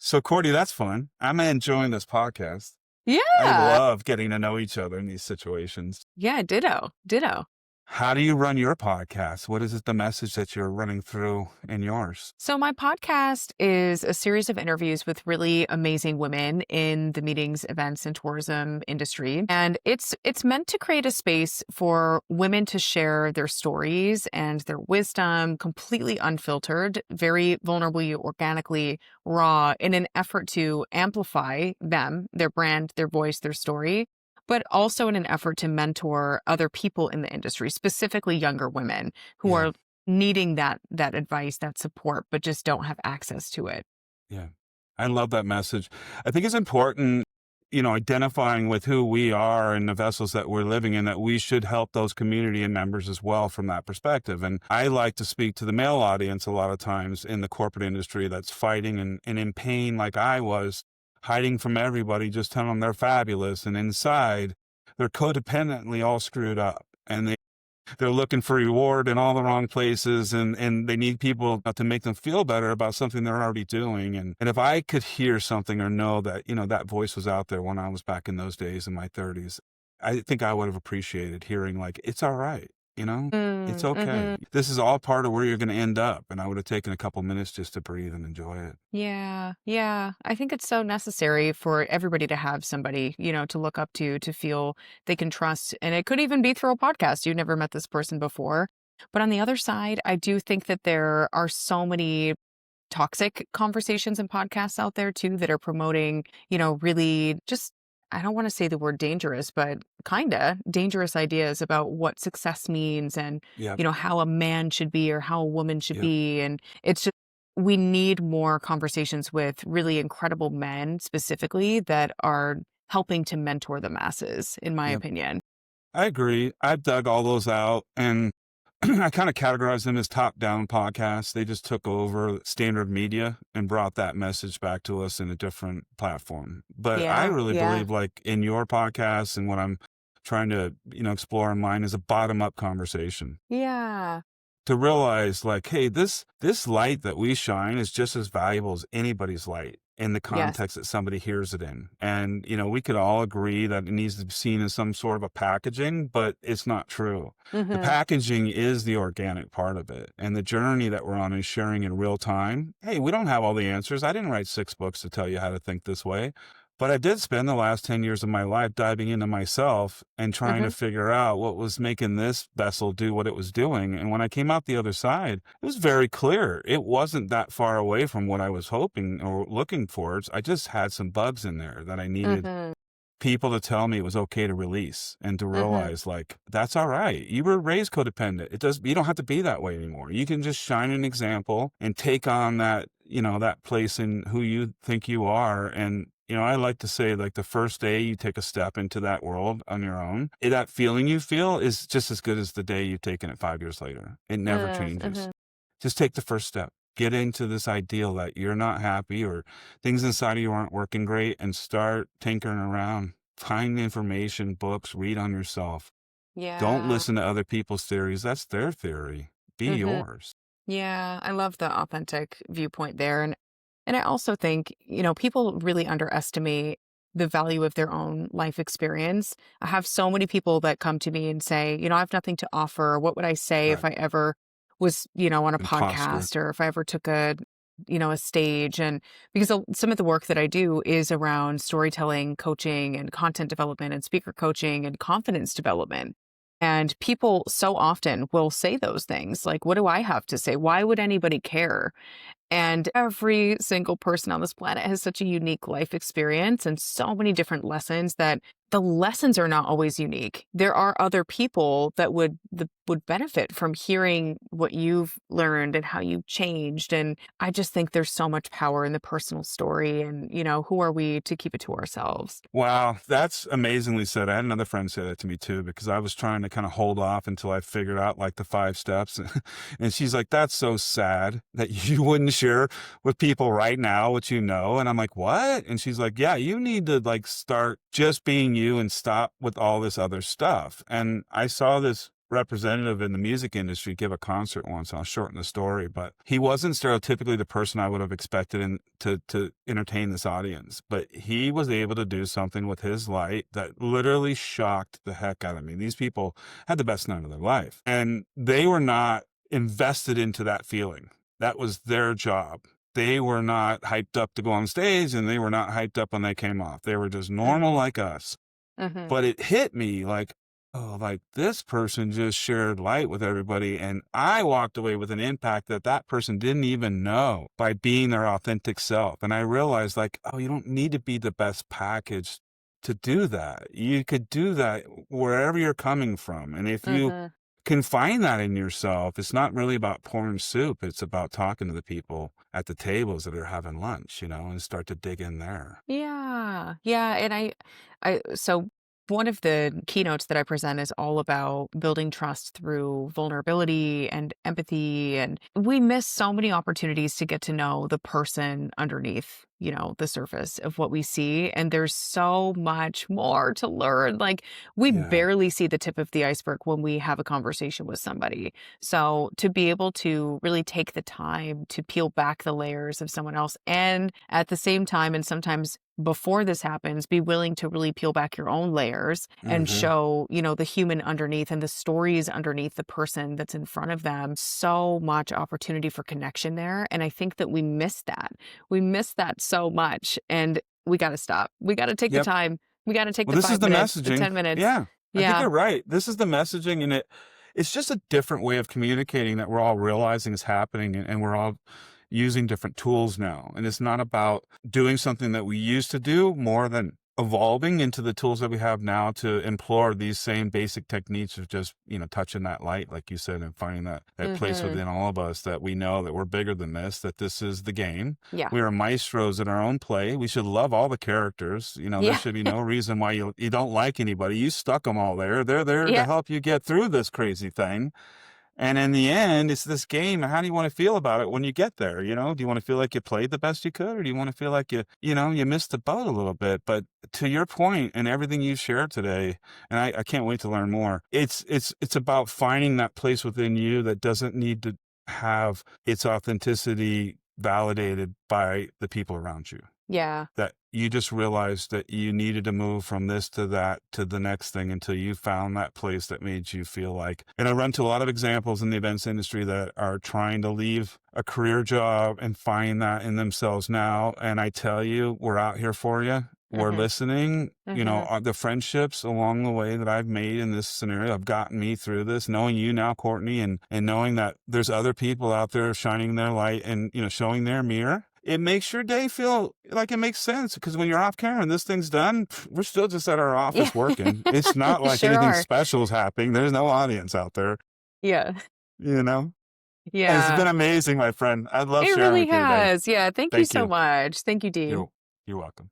So, Courtney, that's fun. I'm enjoying this podcast. I Yeah. love getting to know each other in these situations. Yeah, ditto. Ditto. How do you run your podcast? What is it, the message that you're running through in yours? So my podcast is a series of interviews with really amazing women in the meetings, events, and tourism industry. And it's meant to create a space for women to share their stories and their wisdom completely unfiltered, very vulnerably, organically raw in an effort to amplify them, their brand, their voice, their story, but also in an effort to mentor other people in the industry, specifically younger women who Yeah, are needing that advice, that support, but just don't have access to it. yeah. I love that message. I think it's important, identifying with who we are and the vessels that we're living in, that we should help those community and members as well from that perspective. And I like to speak to the male audience a lot of times in the corporate industry that's fighting and in pain like I was, hiding from everybody, just telling them they're fabulous. And inside, they're codependently all screwed up. And they're looking for reward in all the wrong places, and they need people to make them feel better about something they're already doing. And if I could hear something or know that, that voice was out there when I was back in those days in my 30s, I think I would have appreciated hearing like, it's all right. It's okay. Mhm. This is all part of where you're going to end up. And I would have taken a couple minutes just to breathe and enjoy it. Yeah, yeah. I think it's so necessary for everybody to have somebody, to look up to feel they can trust. And it could even be through a podcast. You've never met this person before. But on the other side, I do think that there are so many toxic conversations and podcasts out there too that are promoting, really just, I don't want to say the word dangerous, but kinda dangerous ideas about what success means and, Yep. how a man should be or how a woman should Yep. be. And it's just, we need more conversations with really incredible men specifically that are helping to mentor the masses, in my Yep. opinion. I agree. I've dug all those out, and I kind of categorize them as top-down podcasts. They just took over standard media and brought that message back to us in a different platform. But I Yeah, really yeah. believe, like in your podcast, and what I'm trying to, explore in mine is a bottom-up conversation Yeah. to realize, like, hey, this light that we shine is just as valuable as anybody's light in the Yes. context that somebody hears it in. And we could all agree that it needs to be seen in some sort of a packaging, but it's not true. The Mhm. packaging is the organic part of it, and the journey that we're on is sharing in real time. Hey, we don't have all the answers. I didn't write 6 books to tell you how to think this way. But I did spend the last 10 years of my life diving into myself and trying to Mhm. figure out what was making this vessel do what it was doing. And when I came out the other side, it was very clear. It wasn't that far away from what I was hoping or looking for. I just had some bugs in there that I needed Mhm. people to tell me it was okay to release and to Mhm. realize, like, that's all right. You were raised codependent. You don't have to be that way anymore. You can just shine an example and take on that, that place in who you think you are. And I like to say, like, the first day you take a step into that world on your own, that feeling you feel is just as good as the day you've taken it 5 years later. It never changes. Mhm. Just take the first step. Get into this ideal that you're not happy or things inside of you aren't working great, and start tinkering around. Find information, books, read on yourself. Don't Yeah. listen to other people's theories. That's their theory. Be Mhm. yours. Yeah, I love the authentic viewpoint there. And I also think, people really underestimate the value of their own life experience. I have so many people that come to me and say, I have nothing to offer. What would I say if Right. I ever was, on a Imposter. podcast or if I ever took a stage? And because some of the work that I do is around storytelling, coaching, and content development and speaker coaching and confidence development. And people so often will say those things like, what do I have to say? Why would anybody care? And every single person on this planet has such a unique life experience and so many different lessons that the lessons are not always unique. There are other people that would benefit from hearing what you've learned and how you've changed. And I just think there's so much power in the personal story. And, who are we to keep it to ourselves? Wow, that's amazingly said. I had another friend say that to me too, because I was trying to kind of hold off until I figured out like the 5 steps. And she's like, that's so sad that you wouldn't share with people right now what you know. And I'm like, what? And she's like, yeah, you need to like start just being you and stop with all this other stuff. And I saw this representative in the music industry give a concert once. I'll shorten the story, but he wasn't stereotypically the person I would have expected to entertain this audience. But he was able to do something with his light that literally shocked the heck out of me. These people had the best night of their life, and they were not invested into that feeling. That was their job. They were not hyped up to go on stage, and they were not hyped up when they came off. They were just normal Mhm. like us. Mhm. But it hit me like, oh, like this person just shared light with everybody. And I walked away with an impact that that person didn't even know by being their authentic self. And I realized, like, oh, you don't need to be the best package to do that. You could do that wherever you're coming from. And if you Mhm. can find that in yourself, it's not really about pouring soup. It's about talking to the people at the tables that are having lunch, and start to dig in there. Yeah. Yeah, and so one of the keynotes that I present is all about building trust through vulnerability and empathy, and we miss so many opportunities to get to know the person underneath, the surface of what we see, and there's so much more to learn. Like, we Yeah. barely see the tip of the iceberg when we have a conversation with somebody. So to be able to really take the time to peel back the layers of someone else, and at the same time, and sometimes before this happens, be willing to really peel back your own layers and Hmm. show, the human underneath and the stories underneath the person that's in front of them. So much opportunity for connection there. And I think that we miss that. We miss that so much. And we got to stop. We got to take the Yep. time. We got to take Well, the this is the 5 minutes, the messaging. 10 minutes. Yeah, I think Yeah. you're right. This is the messaging, and it's just a different way of communicating that we're all realizing is happening, and we're all using different tools now. And it's not about doing something that we used to do, more than evolving into the tools that we have now to implore these same basic techniques of just, touching that light, like you said, and finding that place Hmm. within all of us that we know that we're bigger than this, that this is the game. Yeah. We are maestros in our own play. We should love all the characters. There Yeah. should be no reason why you don't like anybody. You stuck them all there. They're there to Yeah. help you get through this crazy thing. And in the end, it's this game. How do you want to feel about it when you get there? Do you want to feel like you played the best you could, or do you want to feel like you missed the boat a little bit? But to your point and everything you shared today, and I can't wait to learn more. It's about finding that place within you that doesn't need to have its authenticity validated by the people around you, Yeah. that you just realized that you needed to move from this to that to the next thing until you found that place that made you feel like. And I run to a lot of examples in the events industry that are trying to leave a career job and find that in themselves now. And I tell you, we're out here for you. We're Hmm. listening. Hmm. The friendships along the way that I've made in this scenario have gotten me through this. Knowing you now, Courtney, and knowing that there's other people out there shining their light and, showing their mirror, it makes your day feel like it makes sense, because when you're off camera and this thing's done, we're still just at our Yeah. office working. It's not like Sure anything are. special is happening. There's no audience out there, Yeah. you know? It's Yeah. been amazing, my friend. I love It sharing really with you today. has. Yeah. Thank you Thank so you. much. Thank you, Dean. You're, you're welcome.